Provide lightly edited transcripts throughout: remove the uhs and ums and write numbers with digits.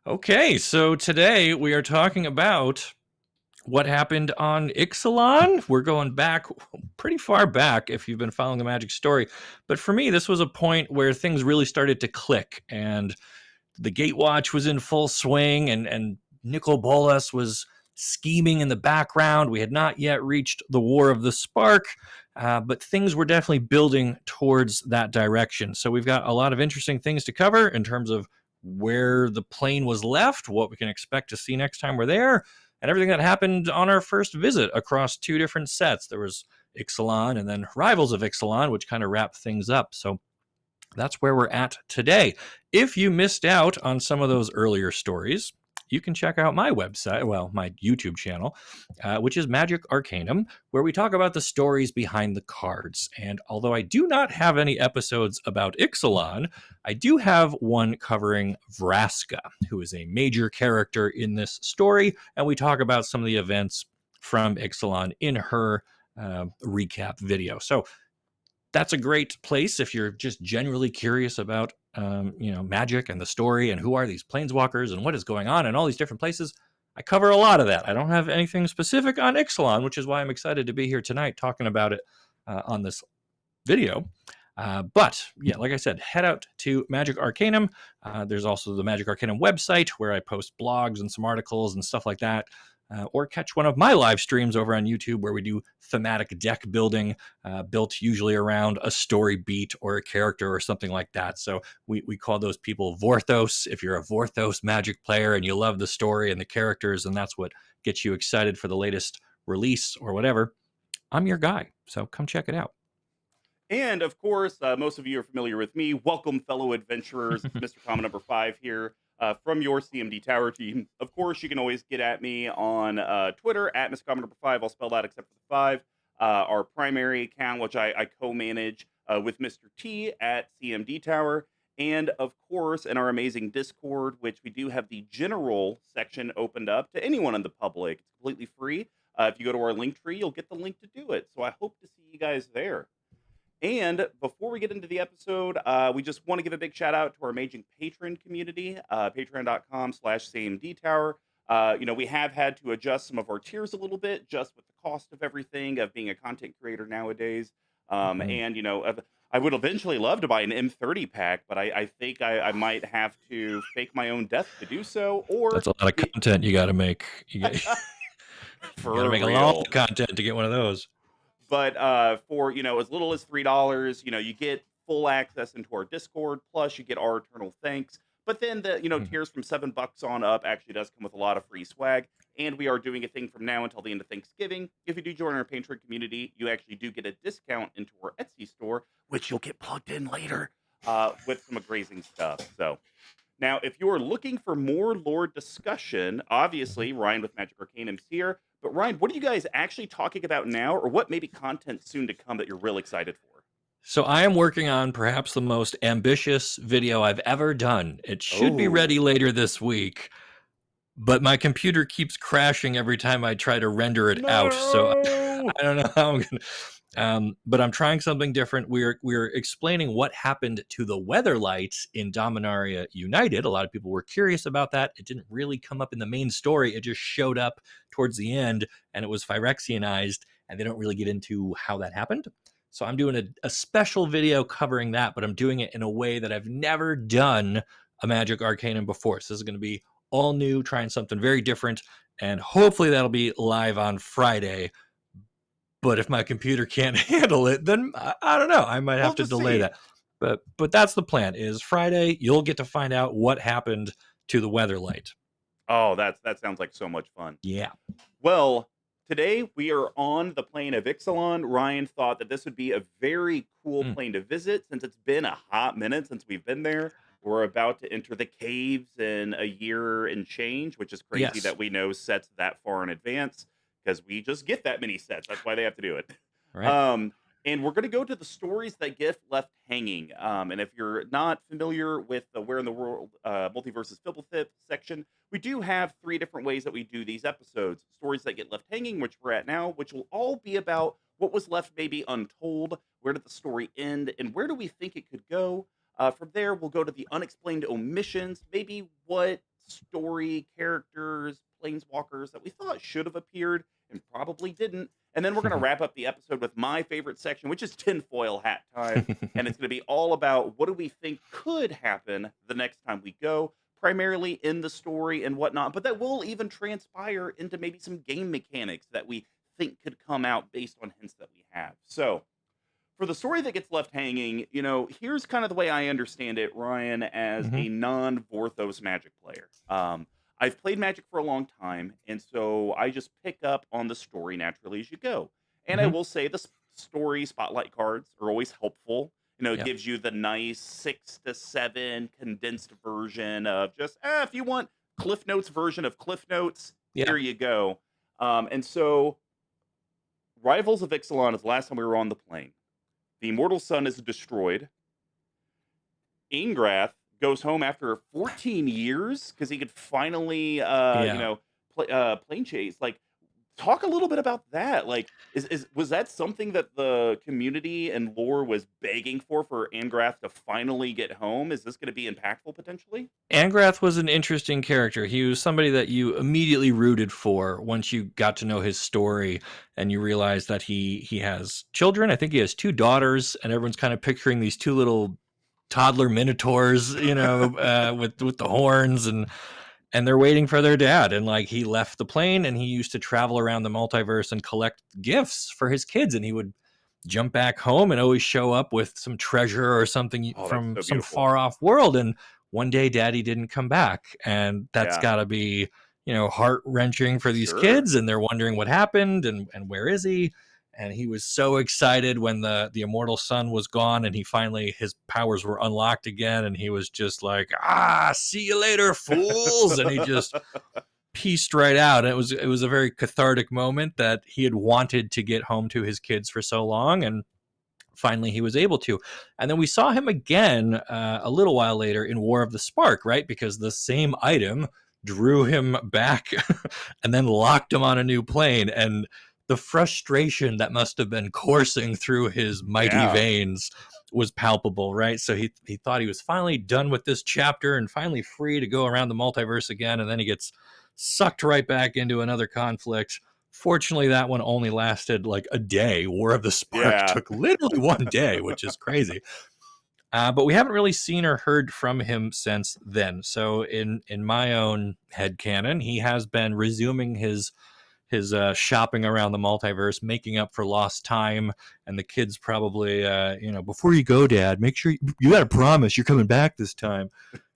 Okay, so today we are talking about what happened on Ixalan. We're going back pretty far back if you've been following the Magic story. But for me, this was a point where things really started to click and the Gatewatch was in full swing and Nicol Bolas was scheming in the background. We had not yet reached the War of the Spark, but things were definitely building towards that direction. So we've got a lot of interesting things to cover in terms of where the plane was left, what we can expect to see next time we're there, and everything that happened on our first visit across two different sets. There was Ixalan and then Rivals of Ixalan, which kind of wrapped things up. So that's where we're at today. If you missed out on some of those earlier stories, you can check out my website, well, my YouTube channel, which is Magic Arcanum, where we talk about the stories behind the cards. And although I do not have any episodes about Ixalan, I do have one covering Vraska, who is a major character in this story, and we talk about some of the events from Ixalan in her recap video. So that's a great place if you're just generally curious about magic and the story and who are these planeswalkers and what is going on in all these different places. I cover a lot of that. I don't have anything specific on Ixalan, which is why I'm excited to be here tonight talking about it on this video. But yeah, like I said, head out to Magic Arcanum. There's also the Magic Arcanum website where I post blogs and some articles and stuff like that. Or catch one of my live streams over on YouTube where we do thematic deck building, built usually around a story beat or a character or something like that. So we call those people Vorthos. If you're a Vorthos Magic player and you love the story and the characters, and that's what gets you excited for the latest release or whatever, I'm your guy. So come check it out. And of course, most of you are familiar with me. Welcome, fellow adventurers. It's Mr. Common number 5 here from your CMDTower team. Of course, you can always get at me on Twitter at Mr. Common number 5. I'll spell that except for the 5. Our primary account, which I co-manage with Mr. T at CMDTower. And of course, in our amazing Discord, which we do have the general section opened up to anyone in the public. It's completely free. If you go to our link tree, you'll get the link to do it. So I hope to see you guys there. And before we get into the episode, we just want to give a big shout out to our amazing patron community, patreon.com/CMDTower. We have had to adjust some of our tiers a little bit just with the cost of everything, of being a content creator nowadays. I would eventually love to buy an M30 pack, but I think I might have to fake my own death to do so. Or That's a lot of content you got to make. You got to make a lot of content to get one of those. But for as little as $3, you get full access into our Discord. Plus, you get our eternal thanks. But then the tiers from $7 on up actually does come with a lot of free swag. And we are doing a thing from now until the end of Thanksgiving. If you do join our Patreon community, you actually do get a discount into our Etsy store, which you'll get plugged in later with some grazing stuff. So now, if you are looking for more lore discussion, obviously Ryan with Magic Arcanum's here. But Ryan, what are you guys actually talking about now, or what maybe content soon to come that you're real excited for? So I am working on perhaps the most ambitious video I've ever done. It should be ready later this week, but my computer keeps crashing every time I try to render it out. So I don't know how I'm going to... but I'm trying something different. We're explaining what happened to the Weatherlight in Dominaria United. A lot of people were curious about that. It didn't really come up in the main story. It just showed up towards the end, and it was Phyrexianized, and they don't really get into how that happened. So I'm doing a special video covering that, but I'm doing it in a way that I've never done a Magic Arcanum before. So this is going to be all new, trying something very different, and hopefully that'll be live on Friday. But if my computer can't handle it, then I don't know. I might have to delay that. But that's the plan. Is Friday, you'll get to find out what happened to the Weatherlight. Oh, that sounds like so much fun. Yeah. Well, today we are on the plane of Ixalan. Ryan thought that this would be a very cool plane to visit since it's been a hot minute since we've been there. We're about to enter the caves in a year and change, which is crazy that we know sets that far in advance. Because we just get that many sets. That's why they have to do it. Right. And we're going to go to the stories that get left hanging. And if you're not familiar with the Where in the World Multiverse's Fblthp section, we do have 3 different ways that we do these episodes. Stories that get left hanging, which we're at now, which will all be about what was left maybe untold, where did the story end, and where do we think it could go. From there, we'll go to the Unexplained Omissions, maybe what story characters, planeswalkers that we thought should have appeared and probably didn't. And then we're going to wrap up the episode with my favorite section, which is tinfoil hat time. And it's going to be all about what do we think could happen the next time we go, primarily in the story and whatnot, but that will even transpire into maybe some game mechanics that we think could come out based on hints that we have. So, for the story that gets left hanging, here's kind of the way I understand it, Ryan, as Mhm. a non-Vorthos Magic player. I've played Magic for a long time, and so I just pick up on the story naturally as you go. And I Mhm. will say the story spotlight cards are always helpful. It Yep. gives you the nice 6 to 7 condensed version of just, if you want Cliff Notes version of Cliff Notes, Yeah. here you go. And so, Rivals of Ixalan is the last time we were on the plane. The immortal sun is destroyed. Angrath goes home after 14 years because he could finally, Yeah. plane chase. Like, talk a little bit about that. Like, is was that something that the community and lore was begging for Angrath to finally get home? Is this going to be impactful potentially? Angrath was an interesting character. He was somebody that you immediately rooted for once you got to know his story and you realize that he has children. I think he has two daughters, and everyone's kind of picturing these two little toddler minotaurs, with the horns, and they're waiting for their dad. And like he left the plane and he used to travel around the multiverse and collect gifts for his kids, and he would jump back home and always show up with some treasure or something Oh, that's from so some beautiful. far off world. And one day daddy didn't come back, and that's Yeah, got to be heart wrenching for these sure. kids, and they're wondering what happened and where is he. And he was so excited when the immortal sun was gone and he finally his powers were unlocked again, and he was just like, see you later, fools. And he just pieced right out. And it was a very cathartic moment that he had wanted to get home to his kids for so long, and finally he was able to. And then we saw him again a little while later in War of the Spark, right? Because the same item drew him back and then locked him on a new plane. And the frustration that must have been coursing through his mighty Yeah. veins was palpable, right? So he thought he was finally done with this chapter and finally free to go around the multiverse again. And then he gets sucked right back into another conflict. Fortunately, that one only lasted like a day. War of the Spark Yeah. took literally one day, which is crazy. But we haven't really seen or heard from him since then. So in my own headcanon, he has been resuming his shopping around the multiverse, making up for lost time. And the kids probably, before you go, Dad, make sure you got to promise you're coming back this time,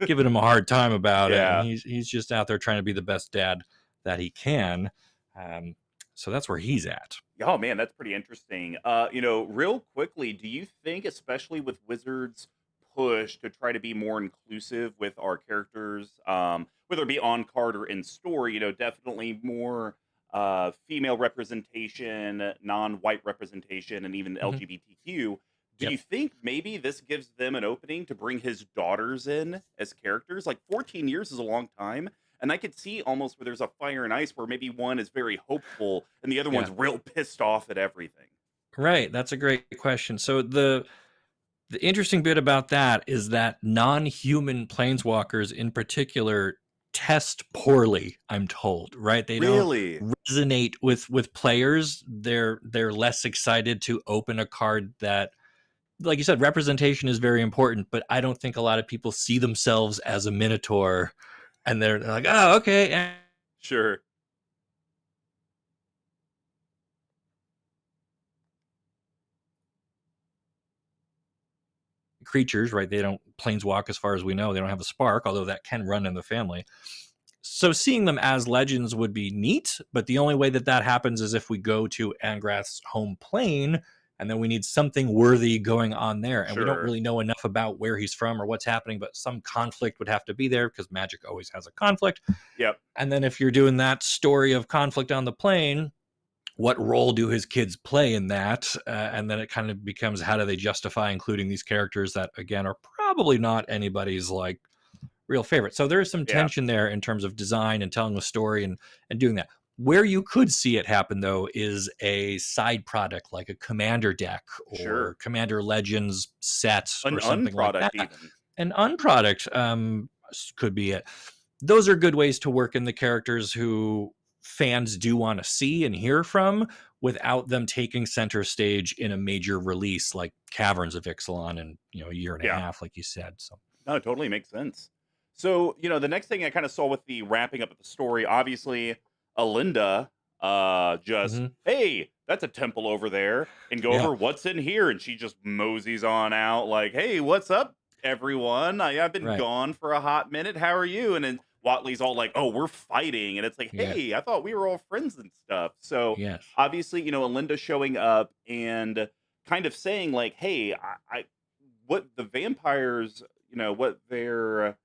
giving him a hard time about it. And Yeah. he's just out there trying to be the best dad that he can. Um, so that's where he's at. Oh man, that's pretty interesting. Real quickly, do you think, especially with Wizards' push to try to be more inclusive with our characters, whether it be on card or in story, definitely more female representation, non-white representation, and even Mhm. LGBTQ. Do Yep. you think maybe this gives them an opening to bring his daughters in as characters? Like 14 years is a long time. And I could see almost where there's a fire and ice where maybe one is very hopeful and the other Yeah. one's real pissed off at everything. Right. That's a great question. So the interesting bit about that is that non-human planeswalkers in particular test poorly, I'm told, right? They don't Really? resonate with players. They're less excited to open a card that, like you said, representation is very important, but I don't think a lot of people see themselves as a minotaur, and they're like, "Oh, okay." Sure. Creatures, right? They don't planeswalk as far as we know. They don't have a spark, although that can run in the family. So seeing them as legends would be neat, but the only way that that happens is if we go to Angrath's home plane, and then we need something worthy going on there. And we don't Sure. really know enough about where he's from or what's happening, but some conflict would have to be there because Magic always has a conflict. Yep. And then if you're doing that story of conflict on the plane, what role do his kids play in that? And then it kind of becomes, how do they justify including these characters that, again, are probably not anybody's like real favorite. So there is some Yeah. tension there in terms of design and telling the story and doing that. Where you could see it happen, though, is a side product like a Commander deck Sure. or Commander Legends set An or something like unproduct that. even. An unproduct could be it. those are good ways to work in the characters who fans do want to see and hear from without them taking center stage in a major release like Caverns of Ixalan in, a year and a Yeah. half, like you said. So No, it totally makes sense. So, the next thing I kind of saw with the wrapping up of the story, obviously, Alinda just, Mhm. hey, that's a temple over there, and go Yeah, over what's in here. And she just moseys on out, like, hey, what's up, everyone? I've been right. gone for a hot minute. How are you? And then Watley's all like, oh, we're fighting. And it's like, Yeah. hey, I thought we were all friends and stuff. So, Yes. obviously, Alinda showing up and kind of saying, like, hey, what the vampires, what their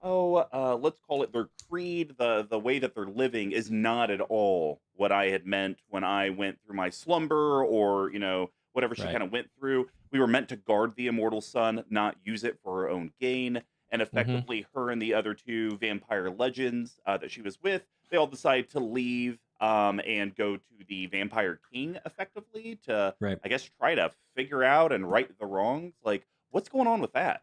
let's call it their creed, the way that they're living is not at all what I had meant when I went through my slumber, or whatever she Right. kind of went through. We were meant to guard the immortal sun, not use it for our own gain. And Hmm. effectively, her and the other two vampire legends that she was with, they all decide to leave and go to the vampire king, effectively, to, Right. I guess, try to figure out and right the wrongs. Like, what's going on with that?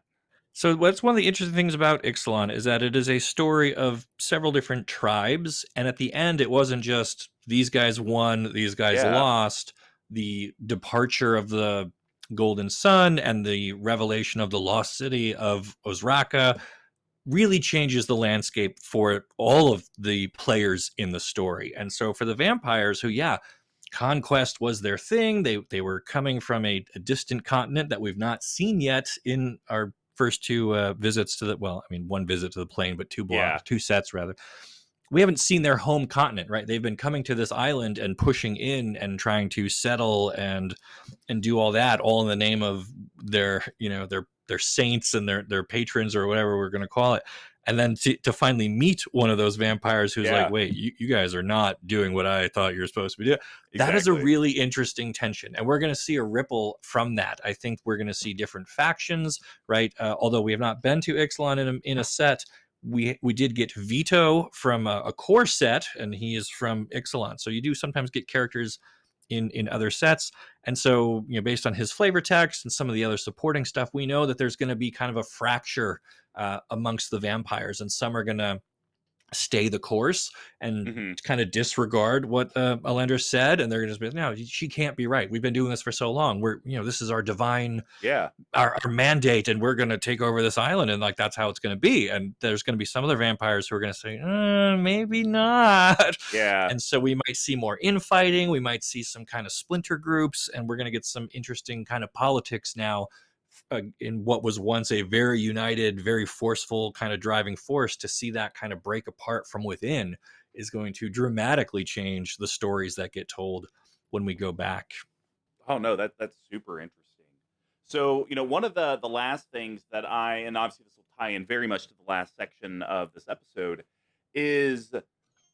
So what's one of the interesting things about Ixalan is that it is a story of several different tribes, and at the end, it wasn't just these guys won, these guys Yeah. lost. The departure of the Golden Sun and the revelation of the lost city of Osraka really changes the landscape for all of the players in the story. And so for the vampires who, yeah, conquest was their thing. They were coming from a distant continent that we've not seen yet in our first two visits to the, well, I mean, one visit to the plane, but Yeah. two sets rather. We haven't seen their home continent, right? They've been coming to this island and pushing in and trying to settle and do all that, all in the name of their, their saints and their patrons, or whatever we're going to call it. And then to finally meet one of those vampires who's like, Yeah. wait, you guys are not doing what I thought you were supposed to be doing. That is a Exactly. really interesting tension. And we're going to see a ripple from that. I think we're going to see different factions, right? Although we have not been to Ixalan in a set, we did get Vito from a core set, and he is from Ixalan. So you do sometimes get characters in other sets. And so, based on his flavor text and some of the other supporting stuff, we know that there's going to be kind of a fracture amongst the vampires, and some are going to stay the course and Hmm. kind of disregard what Alendra said, and they're going to just be, no, she can't be right. We've been doing this for so long. We're, this is our divine, Yeah. our mandate, and we're going to take over this island, and like that's how it's going to be. And there's going to be some other vampires who are going to say, maybe not. Yeah. And so we might see more infighting. We might see some kind of splinter groups, and we're going to get some interesting kind of politics now in what was once a very united, very forceful kind of driving force. To see that kind of break apart from within is going to dramatically change the stories that get told when we go back. Oh no, that's super interesting. So, one of the last things that and obviously this will tie in very much to the last section of this episode, is,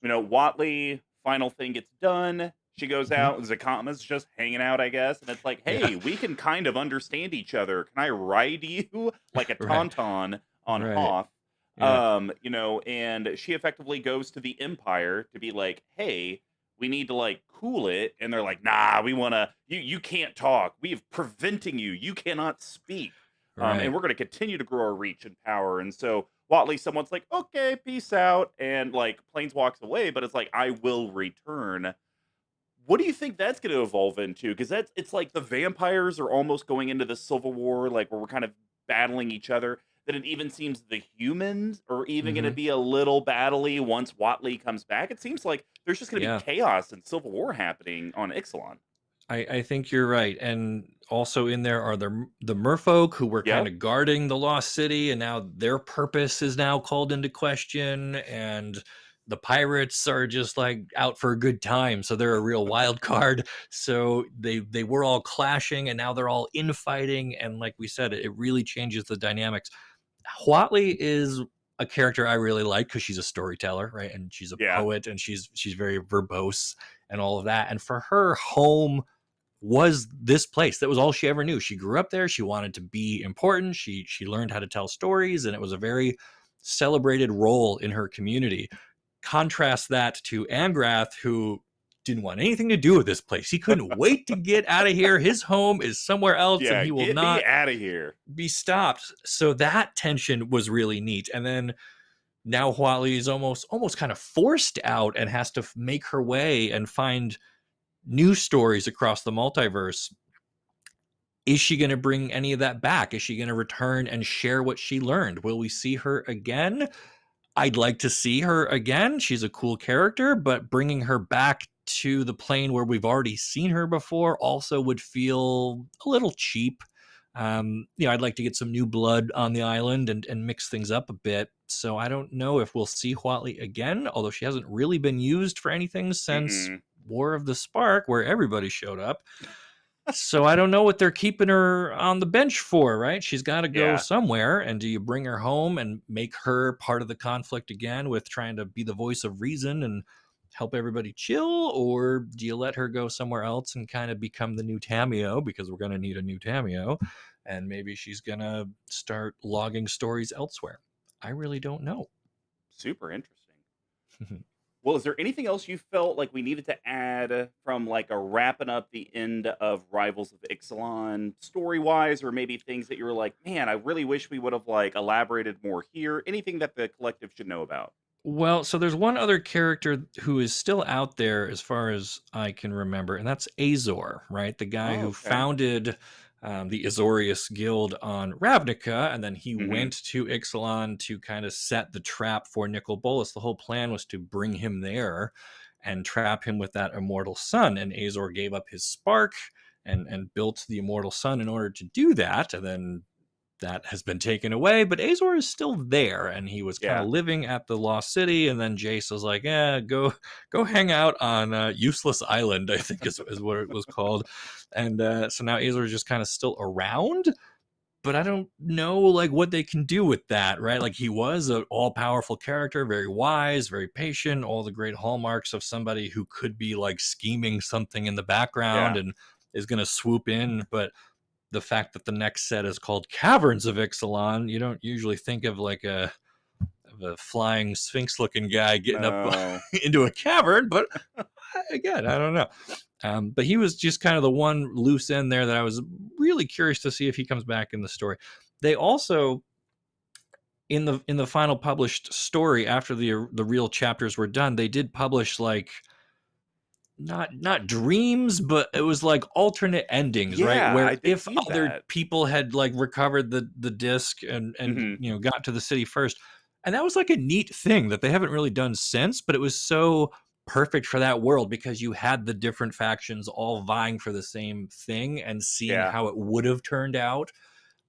Watley, final thing gets done. She goes Mhm. out. Zakama's just hanging out, I guess. And it's like, Yeah. hey, we can kind of understand each other. Can I ride you like a Right. tauntaun on Right. Hoth? Yeah. And she effectively goes to the Empire to be like, hey, we need to like cool it. And they're like, nah, we want to, you can't talk. We have preventing you. You cannot speak. And Right. we're going to continue to grow our reach and power. And so Watley, someone's like, okay, peace out. And like Plains walks away, but it's like, I will return. What do you think that's going to evolve into? Because it's like the vampires are almost going into the civil war, like where we're kind of battling each other. That it even seems the humans are even going to Hmm. be a little battly once Watley comes back. It seems like there's just going to be Yeah. chaos and civil war happening on Ixalan. I think you're right. And also in there are the merfolk who were kind Yep. of guarding the lost city, and now their purpose is now called into question. And the pirates are just like out for a good time, so they're a real wild card. So they were all clashing, and now they're all infighting. And like we said, it really changes the dynamics. Huatli is a character I really like because she's a storyteller, right? And she's a Yeah. poet, and she's very verbose and all of that. And for her, home was this place. That was all she ever knew. She grew up there. She wanted to be important. She learned how to tell stories, and it was a very celebrated role in her community. Contrast that to Angrath, who didn't want anything to do with this place. He couldn't wait to get out of here. His home is somewhere else, and Yeah. he will Get me not out of here. be stopped. So that tension was really neat. And then now Huatli is almost kind of forced out and has to make her way and find new stories across the multiverse. Is she going to bring any of that back? Is she going to return and share what she learned? Will we see her again? I'd like to see her again. She's a cool character, but bringing her back to the plane where we've already seen her before also would feel a little cheap. I'd like to get some new blood on the island and mix things up a bit. So I don't know if we'll see Huatli again, although she hasn't really been used for anything since Mm-mm. War of the Spark, where everybody showed up. So I don't know what they're keeping her on the bench for, right? She's got to go Yeah. somewhere. And do you bring her home and make her part of the conflict again with trying to be the voice of reason and help everybody chill? Or do you let her go somewhere else and kind of become the new Tamio, because we're going to need a new Tamio, and maybe she's going to start logging stories elsewhere? I really don't know. Super interesting. Well, is there anything else you felt like we needed to add from like a wrapping up the end of Rivals of Ixalan story wise, or maybe things that you were like, man, I really wish we would have like elaborated more here? Anything that the collective should know about? Well, so there's one other character who is still out there as far as I can remember, and that's Azor, right? The guy Oh, who okay. founded the Azorius Guild on Ravnica, and then he Hmm. went to Ixalan to kind of set the trap for Nicol Bolas. The whole plan was to bring him there and trap him with that immortal sun, and Azor gave up his spark and built the immortal sun in order to do that, and then that has been taken away, but Azor is still there, and he was kind of Yeah. living at the Lost City. And then Jace was like, "Yeah, go hang out on Useless Island," I think is what it was called. And so now Azor is just kind of still around, but I don't know like what they can do with that, right? Like he was an all powerful character, very wise, very patient, all the great hallmarks of somebody who could be like scheming something in the background Yeah. and is going to swoop in, but the fact that the next set is called Caverns of Ixalan, you don't usually think of like a flying sphinx looking guy getting up No. into a cavern, but again, I don't know. But he was just kind of the one loose end there that I was really curious to see if he comes back in the story. They also in the final published story after the real chapters were done, they did publish like not dreams, but it was like alternate endings, right? Yeah, I Where did if see other that. people had like recovered the disc and Hmm. got to the city first. And that was like a neat thing that they haven't really done since, but it was so perfect for that world because you had the different factions all vying for the same thing, and seeing Yeah. how it would have turned out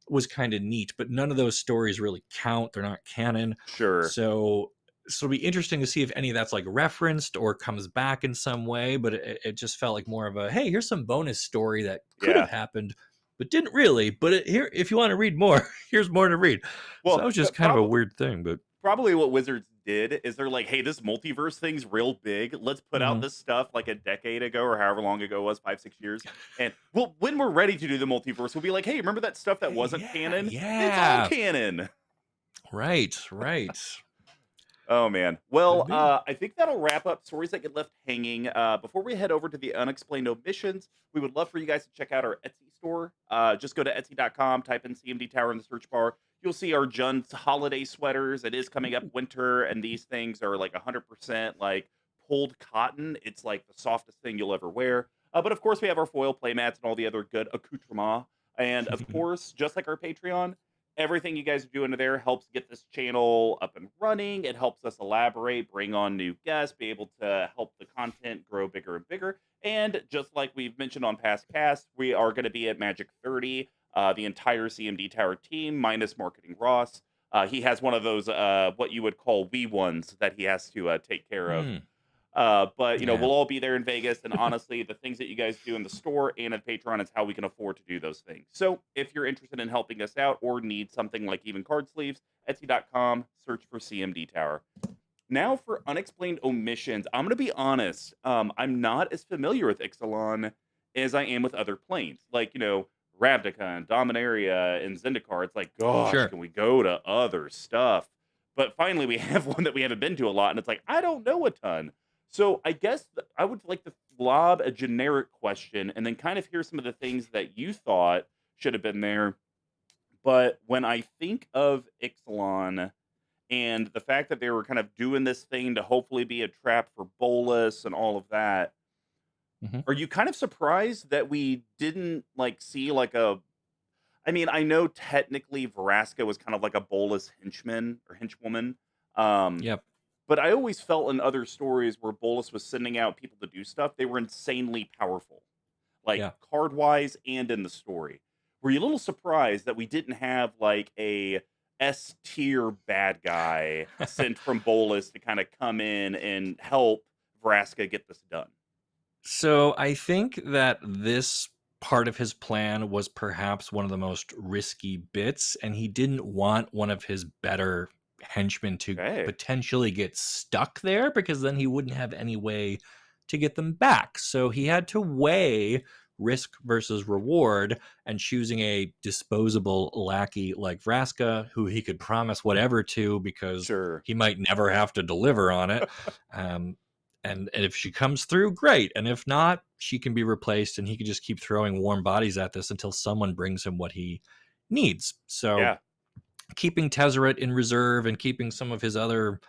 was kind of neat. But none of those stories really count. They're not canon. Sure. So it'll be interesting to see if any of that's like referenced or comes back in some way. But it just felt like more of a, hey, here's some bonus story that could have Yeah. happened but didn't really. But here, if you want to read more, here's more to read. So that Well, was just kind of a weird thing. But probably what Wizards did is they're like, hey, this multiverse thing's real big. Let's put out mhm. this stuff like a decade ago or however long ago it was, 5, 6 years. And well, when we're ready to do the multiverse, we'll be like, hey, remember that stuff that Hey, wasn't yeah, canon? It's all yeah, canon. right, Oh man. could Well, be. I think that'll wrap up stories that get left hanging. Before we head over to the unexplained omissions, we would love for you guys to check out our Etsy store. Just go to Etsy.com, type in CMD Tower in the search bar. You'll see our Junn's holiday sweaters. It is coming up Ooh. winter, and these things are like 100% like pulled cotton. It's like the softest thing you'll ever wear. But of course, we have our foil playmats and all the other good accoutrements. And of course, just like our Patreon, everything you guys do into there helps get this channel up and running. It helps us elaborate, bring on new guests, be able to help the content grow bigger and bigger. And just like we've mentioned on past casts, we are going to be at Magic 30, the entire CMD Tower team, minus Marketing Ross. He has one of those, what you would call wee ones that he has to take care of. Hmm. But Yeah. we'll all be there in Vegas, and honestly, the things that you guys do in the store and at Patreon is how we can afford to do those things. So if you're interested in helping us out or need something like even card sleeves, Etsy.com, search for CMD Tower. Now for unexplained omissions, I'm gonna be honest. I'm not as familiar with Ixalan as I am with other planes, like Ravnica and Dominaria and Zendikar. It's like, gosh, Sure. can we go to other stuff? But finally, we have one that we haven't been to a lot, and it's like I don't know a ton. So I guess I would like to lob a generic question and then kind of hear some of the things that you thought should have been there. But when I think of Ixalan, and the fact that they were kind of doing this thing to hopefully be a trap for Bolus and all of that. Hmm. Are you kind of surprised that we didn't like see like a I mean, I know technically Vraska was kind of like a Bolus henchman or henchwoman. Um, Yep. but I always felt in other stories where Bolus was sending out people to do stuff, they were insanely powerful, like Yeah. card wise and in the story. Were you a little surprised that we didn't have like a S tier bad guy sent from Bolus to kind of come in and help Vraska get this done? So I think that this part of his plan was perhaps one of the most risky bits, and he didn't want one of his better henchmen to Okay, potentially get stuck there because then he wouldn't have any way to get them back. So he had to weigh risk versus reward, and choosing a disposable lackey like Vraska, who he could promise whatever to because sure. he might never have to deliver on it. Um, and if she comes through, great. And if not, she can be replaced, and he can just keep throwing warm bodies at this until someone brings him what he needs. So Yeah, keeping Tezzeret in reserve and keeping some of his other,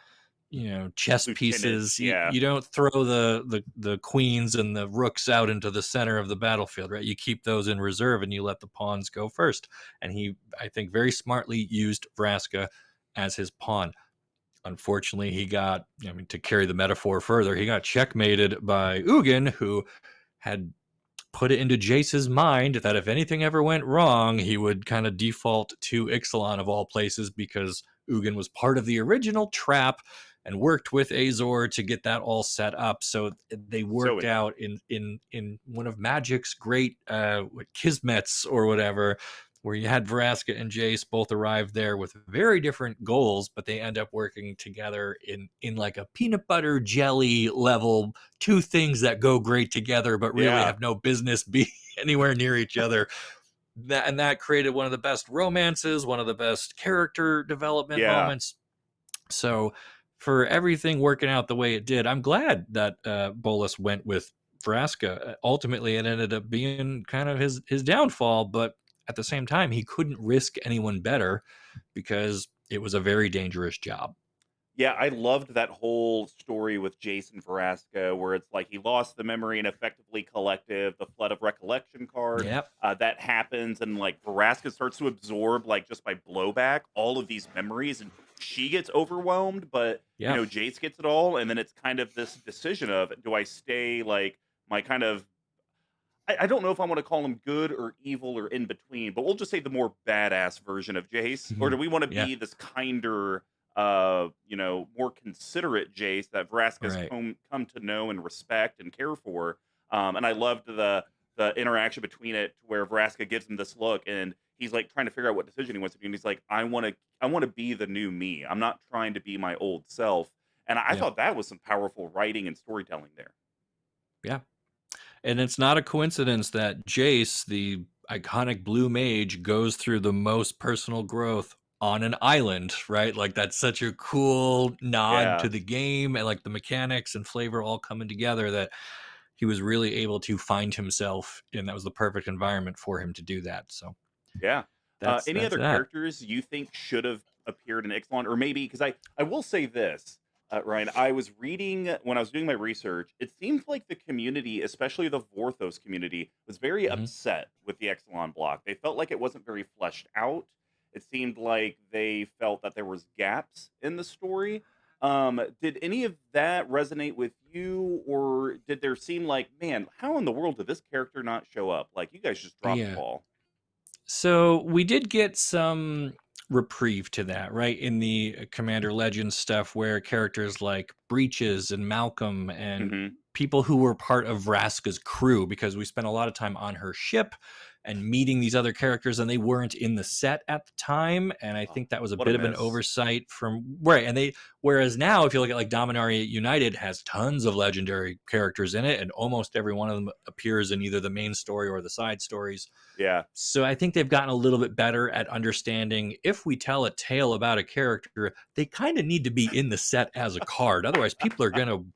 chess lieutenants. pieces. You, Yeah, you don't throw the queens and the rooks out into the center of the battlefield, right? You keep those in reserve and you let the pawns go first. And he, I think, very smartly used Vraska as his pawn. Unfortunately, he got, to carry the metaphor further, he got checkmated by Ugin, who had put it into Jace's mind that if anything ever went wrong, he would kind of default to Ixalan of all places because Ugin was part of the original trap and worked with Azor to get that all set up. So they so worked out interesting. in one of Magic's great kismets or whatever, where you had Vraska and Jace both arrive there with very different goals, but they end up working together in like a peanut butter jelly level, two things that go great together but really Yeah, have no business being anywhere near each other. That created one of the best romances, one of the best character development yeah. moments. So for everything working out the way it did, I'm glad that Bolus went with Vraska. Ultimately, it ended up being kind of his downfall, but at the same time, he couldn't risk anyone better because it was a very dangerous job. Yeah, I loved that whole story with Jason Vraska, where it's like he lost the memory and effectively collective, the flood of recollection card. Yep. That happens, and like Vraska starts to absorb, like just by blowback, all of these memories, and she gets overwhelmed. But Yeah. Jace gets it all, and then it's kind of this decision of do I stay like my kind of I don't know if I want to call him good or evil or in between, but we'll just say the more badass version of Jace. Or do we want to Yeah. be this kinder, more considerate Jace that Vraska's Right. come to know and respect and care for? And I loved the interaction between it where Vraska gives him this look and he's like trying to figure out what decision he wants to be. And he's like, I want to be the new me. I'm not trying to be my old self. And I Yep. thought that was some powerful writing and storytelling there. Yeah. And it's not a coincidence that Jace, the iconic blue mage, goes through the most personal growth on an island, right? Like that's such a cool nod Yeah. to the game and like the mechanics and flavor all coming together that he was really able to find himself, and that was the perfect environment for him to do that. So Yeah. Any that's other that. characters you think should have appeared in Ixalan, or maybe because I will say this, Ryan. I was reading when I was doing my research. It seems like the community, especially the Vorthos community, was very Hmm. upset with the Ixalan block. They felt like it wasn't very fleshed out. It seemed like they felt that there was gaps in the story. Did any of that resonate with you, or did there seem like, man, how in the world did this character not show up? Like you guys just dropped the Yeah. ball. So we did get some reprieve to that, right? In the Commander Legends stuff, where characters like Breaches and Malcolm and Hmm. people who were part of Vraska's crew, because we spent a lot of time on her ship and meeting these other characters, and they weren't in the set at the time. And I Oh, think that was a what a bit of an miss. oversight from right. And whereas now, if you look at like Dominaria United, has tons of legendary characters in it, and almost every one of them appears in either the main story or the side stories. Yeah, So I think they've gotten a little bit better at understanding if we tell a tale about a character, they kind of need to be in the set as a card. Otherwise, people are going to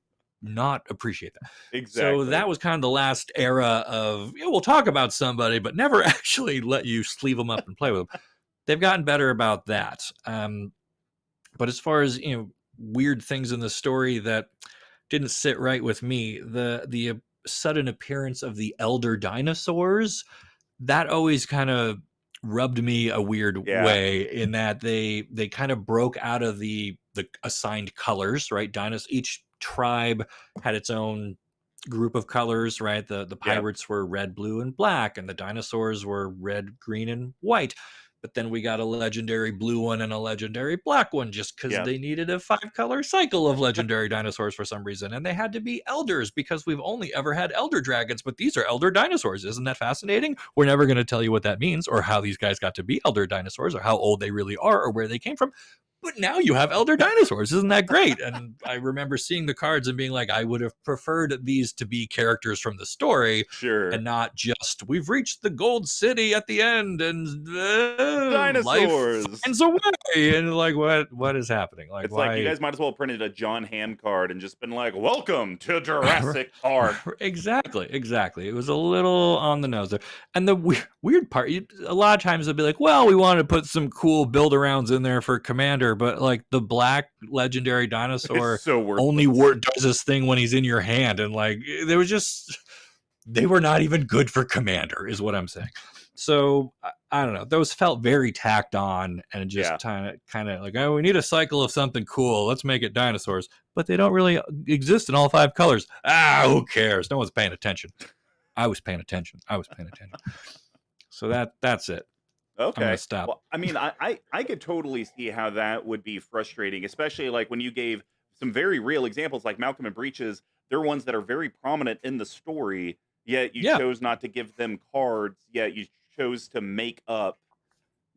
not appreciate that. So exactly. that was kind of the last era of, we'll talk about somebody, but never actually let you sleeve them up and play with them. They've gotten better about that. But as far as weird things in the story that didn't sit right with me, the sudden appearance of the elder dinosaurs, that always kind of rubbed me a weird Yeah. way, in that they kind of broke out of the assigned colors, right? Each tribe had its own group of colors, right? The Yep. pirates were red, blue, and black, and the dinosaurs were red, green, and white. But then we got a legendary blue one and a legendary black one, just because Yep. they needed a 5-color cycle of legendary dinosaurs for some reason. And they had to be elders, because we've only ever had elder dragons, but these are elder dinosaurs. Isn't that fascinating? We're never going to tell you what that means, or how these guys got to be elder dinosaurs, or how old they really are, or where they came from. But now you have elder dinosaurs. Isn't that great? And I remember seeing the cards and being like, I would have preferred these to be characters from the story, Sure. and not just, we've reached the gold city at the end and life Dinosaurs. finds a way. And like, what is happening? Like, It's like you why? guys might as well have printed a John Hamm card and just been like, "Welcome to Jurassic Park." Exactly. It was a little on the nose there. And the weird part, a lot of times they'll be like, well, we wanted to put some cool build arounds in there for Commander, but like the black legendary It's dinosaur so worthless. only does this thing when he's in your hand. And like, there was just, they were not even good for Commander, is what I'm saying. So I don't know. Those felt very tacked on, and just Yeah. kind of like, oh, we need a cycle of something cool. Let's make it dinosaurs, but they don't really exist in all 5 colors. Who cares? No one's paying attention. I was paying attention. So that's it. I'm Okay. gonna stop. Well, I mean, I could totally see how that would be frustrating, especially like when you gave some very real examples, like Malcolm and Breeches. They're ones that are very prominent in the story, yet you Yeah. chose not to give them cards. Yet you chose to make up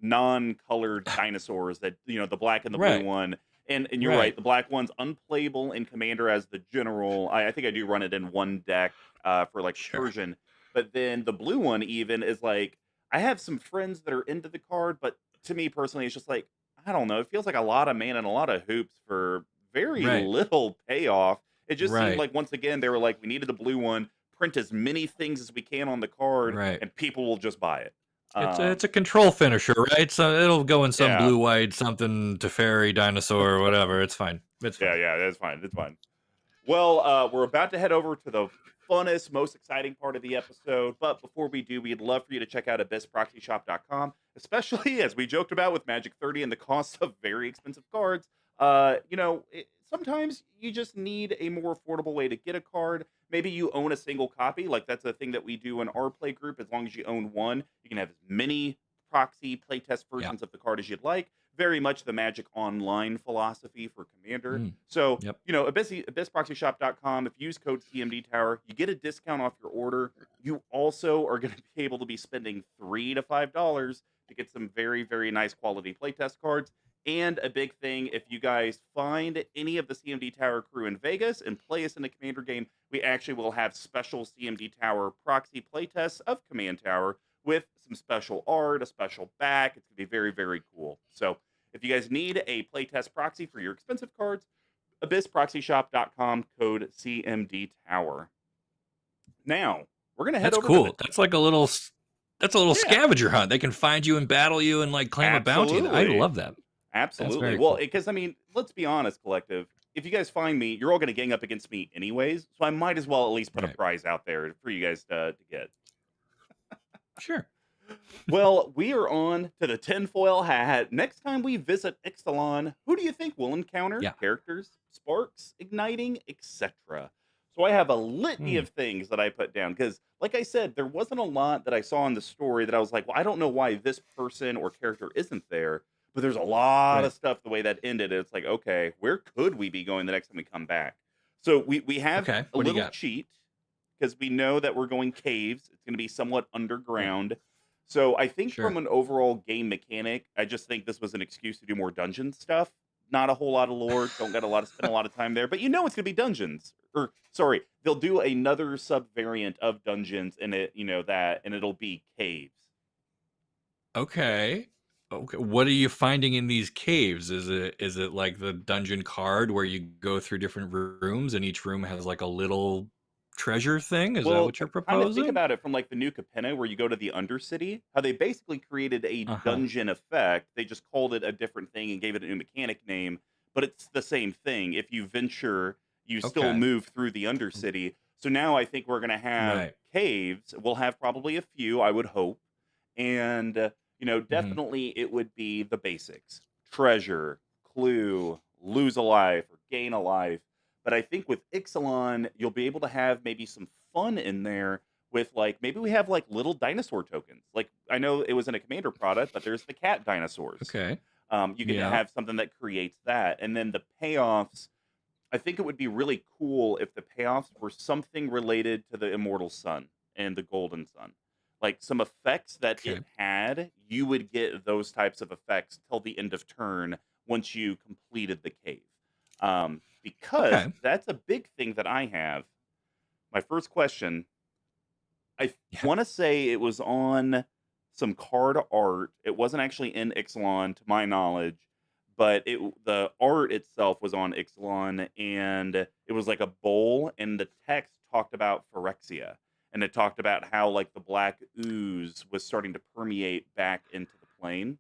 non-colored dinosaurs that the black and the blue Right. one. And you're Right. right, the black one's unplayable in Commander as the general. I think I do run it in one deck for like Sure. recursion, but then the blue one even is like, I have some friends that are into the card, but to me personally, it's just like, I don't know. It feels like a lot of man and a lot of hoops for very Right. little payoff. It just seemed Right. like once again they were like, we needed the blue one, print as many things as we can on the card, Right. and people will just buy it. It's a control finisher, right? So it'll go in some Yeah. blue white something Teferi dinosaur or whatever. It's fine. It's fine. Yeah, that's fine. It's fine. Well, we're about to head over to the funnest, most exciting part of the episode. But before we do, we'd love for you to check out abyssproxyshop.com, especially as we joked about with Magic 30 and the cost of very expensive cards. Sometimes you just need a more affordable way to get a card. Maybe you own a single copy. Like that's a thing that we do in our play group. As long as you own one, you can have as many proxy playtest Yeah. versions of the card as you'd like. Very much the Magic Online philosophy for Commander. Mm. So, Yep. abyssproxyshop.com, if you use code CMDTower, you get a discount off your order. You also are going to be able to be spending $3 to $5 to get some very, very nice quality playtest cards. And a big thing, if you guys find any of the CMD Tower crew in Vegas and play us in a Commander game, we actually will have special CMD Tower proxy playtests of Command Tower with some special art, a special back. It's going to be very, very cool. So if you guys need a playtest proxy for your expensive cards, abyssproxyshop.com, code CMDTower. Now, we're going to head That's over cool. to the... That's like a little Yeah, scavenger hunt. They can find you and battle you and like claim a bounty. I absolutely. love that. That's Absolutely. very Well, cool. because I mean, let's be honest, collective. If you guys find me, you're all going to gang up against me anyways. So I might as well at least put a Right. prize out there for you guys to get. Sure. Well, we are on to the Tinfoil Hat. Next time we visit Ixalan, who do you think we'll encounter? Yeah. Characters, sparks, igniting, etc. So I have a litany Hmm. of things that I put down because, like I said, there wasn't a lot that I saw in the story that I was like, well, I don't know why this person or character isn't there. But there's a lot Right. of stuff the way that ended. It's like, okay, where could we be going the next time we come back? So we have Okay. a What do you little got? cheat because we know that we're going caves. It's going to be somewhat underground. So I think Sure. from an overall game mechanic, I just think this was an excuse to do more dungeon stuff. Not a whole lot of lore. Don't get a lot of spend a lot of time there. But it's gonna be dungeons. Or sorry, they'll do another sub variant of dungeons in it, and it'll be caves. Okay. What are you finding in these caves? Is it like the dungeon card where you go through different rooms and each room has like a little treasure thing? Is that Well, what you're kind of think proposing? about it from like the new Capenna, where you go to the Undercity. How they basically created a Uh-huh. dungeon effect. They just called it a different thing and gave it a new mechanic name. but it's the same thing. If you venture, you still Okay. move through the Undercity. So now I think we're going to have Right. caves. We'll have probably a few, I would hope. And, Hmm. definitely it would be the basics: treasure, clue, lose a life, or gain a life. But I think with Ixalan, you'll be able to have maybe some fun in there with, like, maybe we have like little dinosaur tokens. Like, I know it was in a commander product, but there's the cat dinosaurs. Okay. You can Yeah. have something that creates that. And then the payoffs, I think it would be really cool if the payoffs were something related to the Immortal Sun and the Golden Sun. Like some effects that Okay. it had, you would get those types of effects till the end of turn once you completed the cave. Because Okay. that's a big thing that I have. My first question, I Yeah. want to say it was on some card art. It wasn't actually in Ixalan, to my knowledge, but the art itself was on Ixalan, and it was like a bowl, and the text talked about Phyrexia, and it talked about how like the black ooze was starting to permeate back into the plane.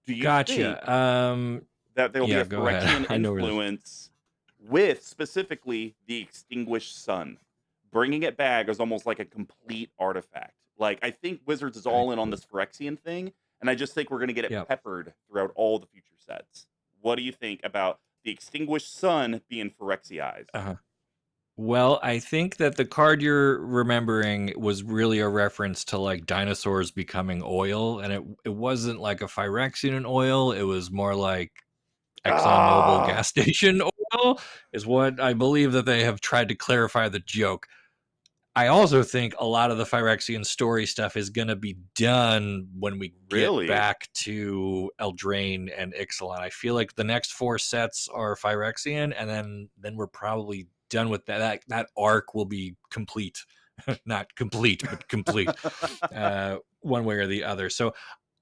Do you think Gotcha. that there will be Yeah. a Go ahead. Phyrexian I know where this. influence with specifically the extinguished sun? Bringing it back is almost like a complete artifact. Like, I think Wizards is Okay. all in on this Phyrexian thing, and I just think we're going to get it Yeah. peppered throughout all the future sets. What do you think about the extinguished sun being Phyrexiized? Uh-huh. Well, I think that the card you're remembering was really a reference to like dinosaurs becoming oil, and it wasn't like a Phyrexian oil. It was more like ExxonMobil Ah, gas station oil, is what I believe that they have tried to clarify the joke. I also think a lot of the Phyrexian story stuff is going to be done when we get really? back to Eldraine and Ixalan. I feel like the next four sets are Phyrexian, and then we're probably done with that. That arc will be complete, not complete, but complete, one way or the other. So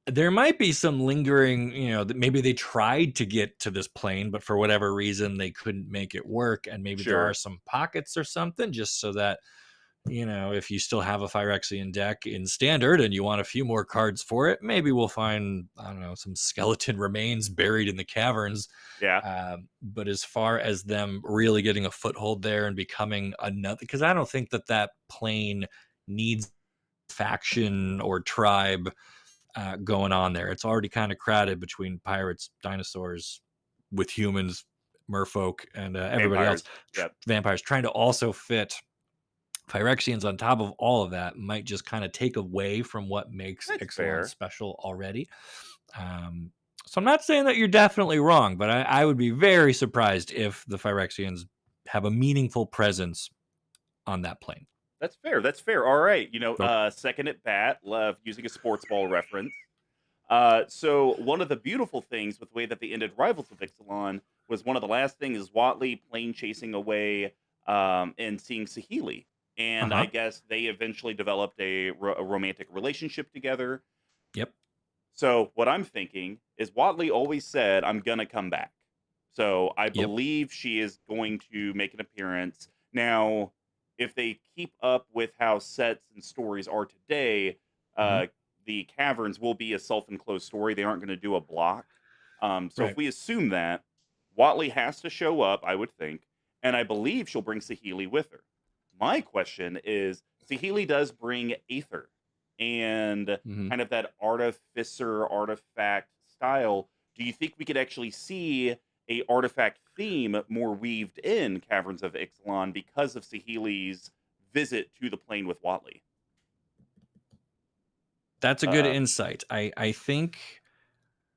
there might be some lingering, that maybe they tried to get to this plane, but for whatever reason they couldn't make it work, and maybe there are Sure. some pockets or something, just so that if you still have a Phyrexian deck in standard and you want a few more cards for it, maybe we'll find, I don't know, some skeleton remains buried in the caverns. Yeah. But as far as them really getting a foothold there and becoming another, because I don't think that plane needs faction or tribe going on there. It's already kind of crowded between pirates, dinosaurs, with humans, merfolk, and everybody else. Vampires. Yep. Vampires trying to also fit Phyrexians on top of all of that might just kind of take away from what makes That's Ixalan fair. special already. Um, so I'm not saying that you're definitely wrong, but I would be very surprised if the Phyrexians have a meaningful presence on that plane. That's fair. That's fair. All right. Okay. Second at bat, love using a sports ball reference. So one of the beautiful things with the way that they ended Rivals of Ixalan was one of the last things is Huatli plane chasing away and seeing Sahili. Uh And I huh. guess they eventually developed a romantic relationship together. Yep. So what I'm thinking is Watley always said, "I'm gonna come back." So I Yep. believe she is going to make an appearance. Now, if they keep up with how sets and stories are today, Hmm. uh, the caverns will be a self-enclosed story. They aren't going to do a block. So if Right. we assume that, Watley has to show up, I would think, and I believe she'll bring Sahili with her. My question is, Sahili does bring Aether and Hmm. kind of that artificer artifact style. Do you think we could actually see a artifact theme more weaved in Caverns of Ixalan because of Sahili's visit to the plane with Watley? That's a good Uh, insight. I think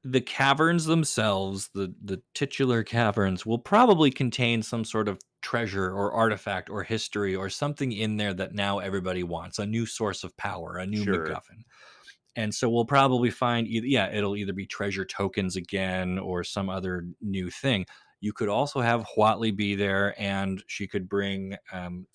the caverns themselves, the titular caverns, will probably contain some sort of treasure or artifact or history or something in there that now everybody wants, a new source of power, a new sure. MacGuffin. And so we'll probably find either, yeah, it'll either be treasure tokens again or some other new thing. You could also have Huatli be there, and she could bring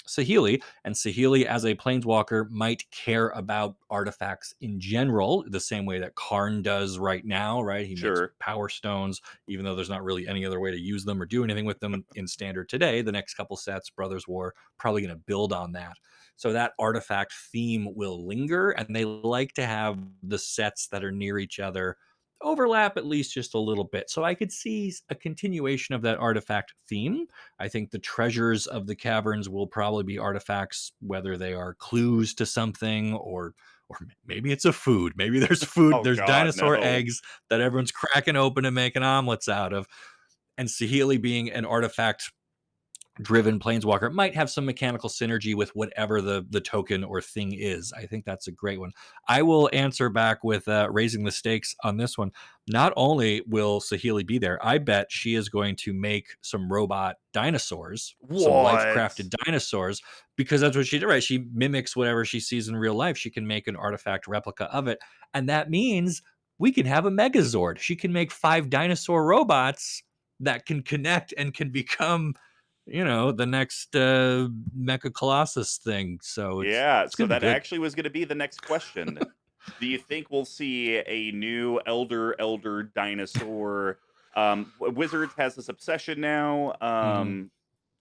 Sahili. And Sahili, as a planeswalker, might care about artifacts in general, the same way that Karn does right now, right? He makes Sure. power stones, even though there's not really any other way to use them or do anything with them in standard today. The next couple sets, Brothers War, probably going to build on that. So that artifact theme will linger, and they like to have the sets that are near each other overlap at least just a little bit. So I could see a continuation of that artifact theme. I think the treasures of the caverns will probably be artifacts, whether they are clues to something or maybe it's a food. Maybe there's food, Oh there's God, dinosaur no. eggs that everyone's cracking open and making omelets out of. And Saheeli being an artifact driven planeswalker might have some mechanical synergy with whatever the token or thing is. I think that's a great one. I will answer back with raising the stakes on this one. Not only will Saheeli be there, I bet she is going to make some robot dinosaurs, some life What? crafted dinosaurs, because that's what she did, right? She mimics whatever she sees in real life. She can make an artifact replica of it. And that means we can have a Megazord. She can make 5 dinosaur robots that can connect and can become, the next Mecha Colossus thing. So Yeah, it's so gonna be that good. actually was going to be the next question. Do you think we'll see a new elder dinosaur? Wizards has this obsession now. Hmm.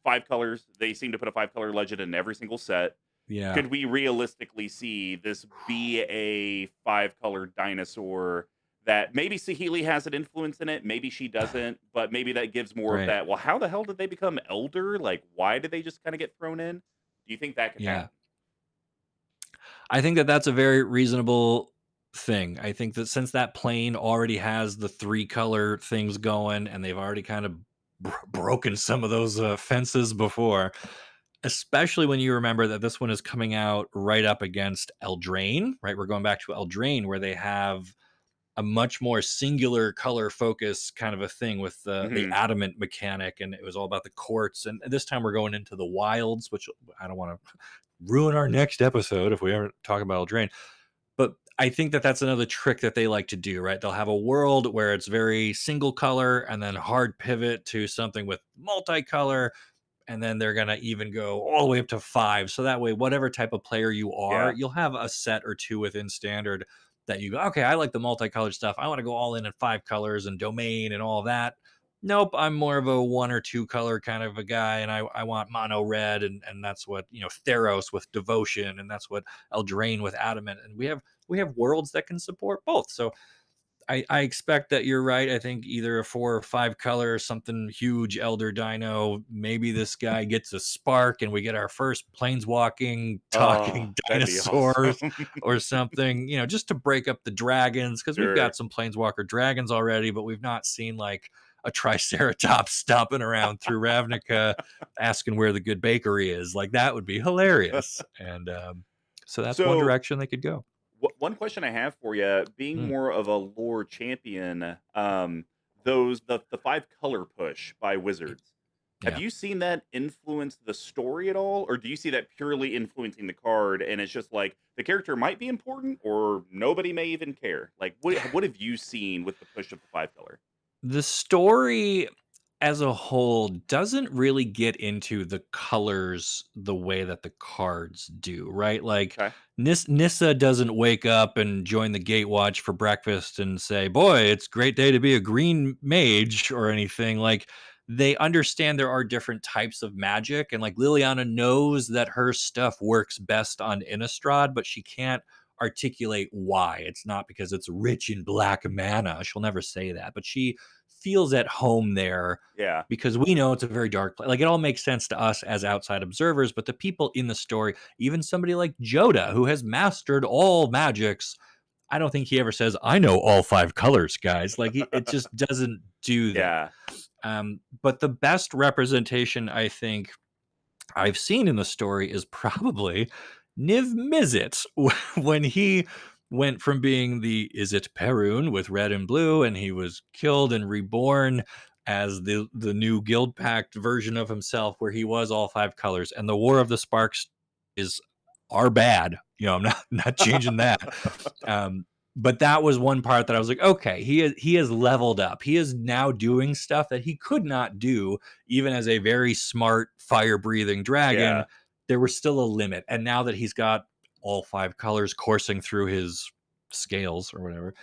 5 colors. They seem to put a 5 color legend in every single set. Yeah, Could we realistically see this be a 5 color dinosaur that maybe Saheeli has an influence in it, maybe she doesn't, but maybe that gives more of right. that. Well, how the hell did they become elder? Like, why did they just kind of get thrown in? Do you think that could Yeah, happen? I think that that's a very reasonable thing. I think that since that plane already has the 3 color things going, and they've already kind of broken some of those fences before, especially when you remember that this one is coming out right up against Eldraine, right? We're going back to Eldraine, where they have a much more singular color focus kind of a thing with the Hmm. adamant mechanic, and it was all about the courts. And this time we're going into the wilds, which I don't want to ruin our next episode if we ever talk about Eldraine. But I think that that's another trick that they like to do, right? They'll have a world where it's very single color and then hard pivot to something with multicolor, and then they're going to even go all the way up to 5. So that way, whatever type of player you are, Yeah. you'll have a set or two within standard that you go, okay, I like the multicolored stuff. I want to go all in at 5 colors and domain and all that. Nope, I'm more of a 1 or 2 color kind of a guy, and I want mono red, and that's what, Theros with devotion, and that's what Eldraine with adamant, and we have worlds that can support both. So I expect that you're right. I think either a 4 or 5 color or something huge elder dino. Maybe this guy gets a spark and we get our first planeswalking Oh, talking that'd be dinosaurs awesome. or something, just to break up the dragons, because we've Sure. got some planeswalker dragons already, but we've not seen like a triceratops stomping around through Ravnica asking where the good bakery is. Like that would be hilarious. And so that's one So, direction they could go. one question I have for you, being Mm, more of a lore champion, the 5 color push by Wizards. Have yeah. you seen that influence the story at all, or do you see that purely influencing the card, and it's just like the character might be important, or nobody may even care? Like, what have you seen with the push of the 5 color? The story as a whole doesn't really get into the colors the way that the cards do, right? Like Okay. Nissa doesn't wake up and join the Gatewatch for breakfast and say, "Boy, it's a great day to be a green mage," or anything. Like they understand there are different types of magic, and like Liliana knows that her stuff works best on Innistrad, but she can't articulate why. It's not because it's rich in black mana. She'll never say that, but she feels at home there Yeah. because we know it's a very dark place. Like it all makes sense to us as outside observers, but the people in the story, even somebody like Joda, who has mastered all magics, I don't think he ever says, "I know all 5 colors, guys." Like it just doesn't do that. Yeah. But the best representation I think I've seen in the story is probably Niv Mizzet when he went from being the Is it Perun with red and blue, and he was killed and reborn as the new guild pact version of himself, where he was all 5 colors. And the War of the Sparks is are bad. I'm not changing that. Um, but that was one part that I was like, okay, he has leveled up. He is now doing stuff that he could not do even as a very smart fire breathing dragon. Yeah. There was still a limit. And now that he's got all 5 colors coursing through his scales or whatever,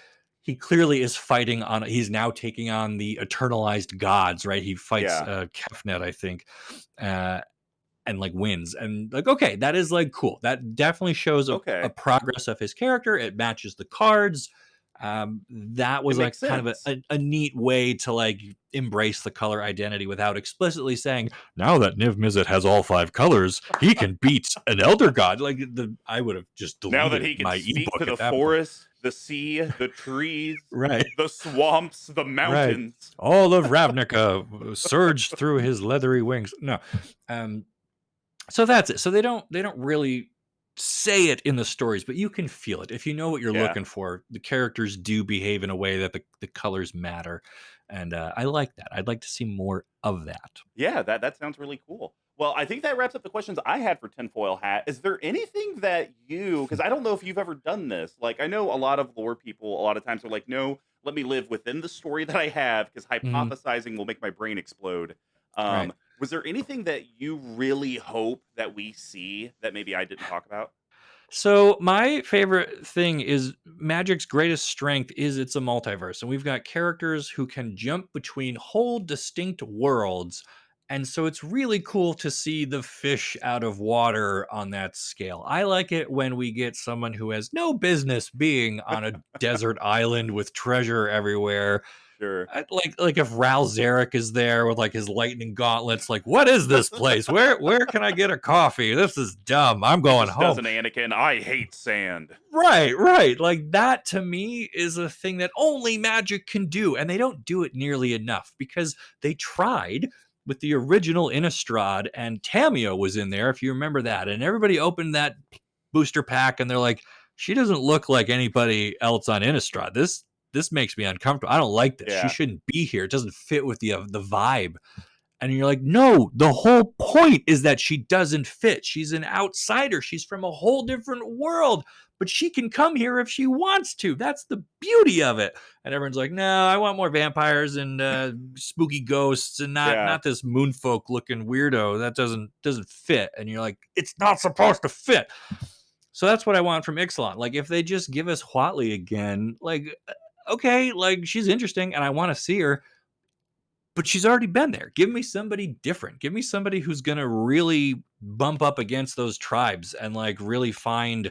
he clearly is fighting on. He's now taking on the eternalized gods, right? He fights Yeah. Kefnet, I think, uh, and like wins. And like, okay, that is like cool. That definitely shows a Okay. progress of his character. It matches the cards. That It was like makes kind of sense. a neat way to like embrace the color identity without explicitly saying, now that Niv Mizzet has all 5 colors, he can beat an elder god. Like I would have just Now that deleted he can my speak to ebook the at that point. forest, the sea, the trees, Right. the swamps, the Right. mountains. All of Ravnica surged through his leathery wings. No. Um, so that's it. So they don't really say it in the stories, but you can feel it. If you know what you're Yeah. looking for, the characters do behave in a way that the colors matter. And I like that. I'd like to see more of that. Yeah, that sounds really cool. Well, I think that wraps up the questions I had for Tinfoil Hat. Is there anything that you, because I don't know if you've ever done this. Like, I know a lot of lore people, a lot of times are like, no, let me live within the story that I have, because Mhm. hypothesizing will make my brain explode. Right. Was there anything that you really hope that we see that maybe I didn't talk about? So my favorite thing is Magic's greatest strength is it's a multiverse, and we've got characters who can jump between whole distinct worlds. And so it's really cool to see the fish out of water on that scale. I like it when we get someone who has no business being on a desert island with treasure everywhere. Sure. Like if Ral Zarek is there with like his lightning gauntlets, like what is this place? Where can I get a coffee? This is dumb. I'm He going just home. doesn't, Anakin. I hate sand. Right, right. Like that to me is a thing that only Magic can do, and they don't do it nearly enough because they tried with the original Innistrad, and Tamio was in there, if you remember that, and everybody opened that booster pack, and they're like, "She doesn't look like anybody else on Innistrad. This makes me uncomfortable. I don't like this. She Yeah. shouldn't be here. It doesn't fit with the vibe." And you're like, no, the whole point is that she doesn't fit. She's an outsider. She's from a whole different world, but she can come here if she wants to. That's the beauty of it. And everyone's like, no, I want more vampires and spooky ghosts and not Yeah. not this moonfolk looking weirdo. That doesn't fit. And you're like, it's not supposed to fit. So that's what I want from Ixalan. Like if they just give us Huatli again, like okay, like she's interesting and I want to see her, but she's already been there. Give me somebody different. Give me somebody who's going to really bump up against those tribes and like really find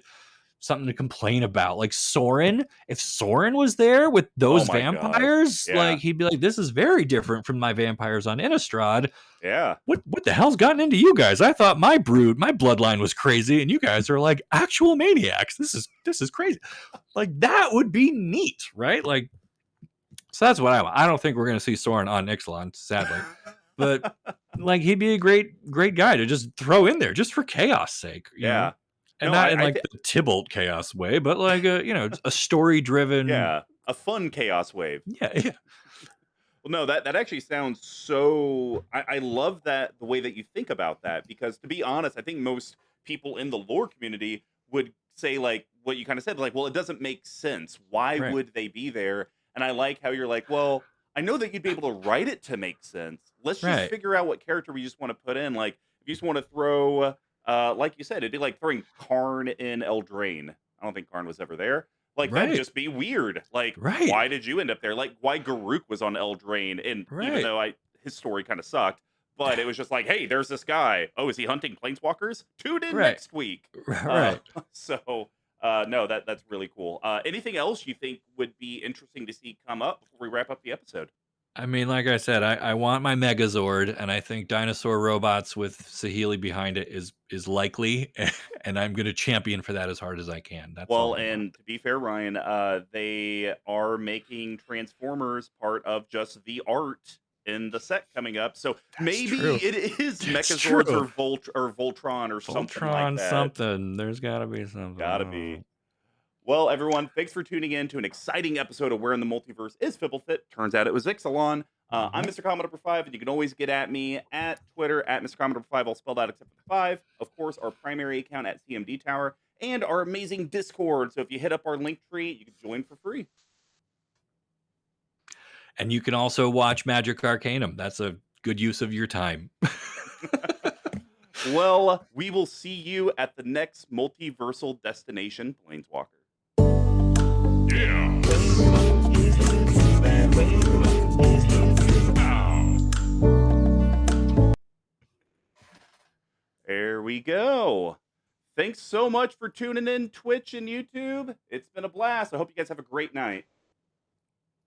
something to complain about. Like Sorin, if Sorin was there with Oh those my God. vampires, Yeah. like he'd be like, this is very different from my vampires on Innistrad. Yeah. What the hell's gotten into you guys? I thought my brood, my bloodline was crazy, and you guys are like actual maniacs. This is crazy. Like that would be neat, right? Like so that's what I want. I don't think we're going to see Soren on Ixalan, sadly, but like he'd be a great guy to just throw in there just for chaos sake, Yeah. and No, not I, in I like think, the Tybalt chaos way, but like a story driven. yeah, a fun chaos wave. Yeah, yeah, Well, no, that actually sounds so. I love that the way that you think about that, because to be honest, I think most people in the lore community would say like what you kind of said, like, well, it doesn't make sense. Why right, would they be there? And I like how you're like, well, I know that you'd be able to write it to make sense. Let's just right, figure out what character we just want to put in. Like, if you just want to throw, like you said, it'd be like throwing Karn in Eldraine. I don't think Karn was ever there. Like that'd right, just be weird. Like, right, why did you end up there? Like, why Garuk was on Eldraine, and even right, though his story kind of sucked, but it was just like, hey, there's this guy. Oh, is he hunting planeswalkers? Tune in right, next week. Uh, right. so no, that's really cool. Anything else you think would be interesting to see come up before we wrap up the episode? I mean, like I said, I want my Megazord, and I think dinosaur robots with Sahili behind it is likely, and I'm going to champion for that as hard as I can. That's Well, all I want. and to be fair, Ryan, they are making Transformers part of just the art in the set coming up. So That's maybe true. it is That's Mechazords true. or or Voltron or something like Voltron that. something. There's got to be something. I Gotta don't be. know. Well, everyone, thanks for tuning in to an exciting episode of Where in the Multiverse is Fblthp. Turns out it was Ixalan. I'm Mhm. Mr. Commodore 5, and you can always get at me at Twitter at Mr. Commodore 5, all spelled out except for the 5. Of course, our primary account at CMDTower, and our amazing Discord. So if you hit up our link tree, you can join for free. And you can also watch Magic Arcanum. That's a good use of your time. Well, we will see you at the next multiversal destination, Planeswalker. There we go. Thanks so much for tuning in, Twitch and YouTube. It's been a blast. I hope you guys have a great night.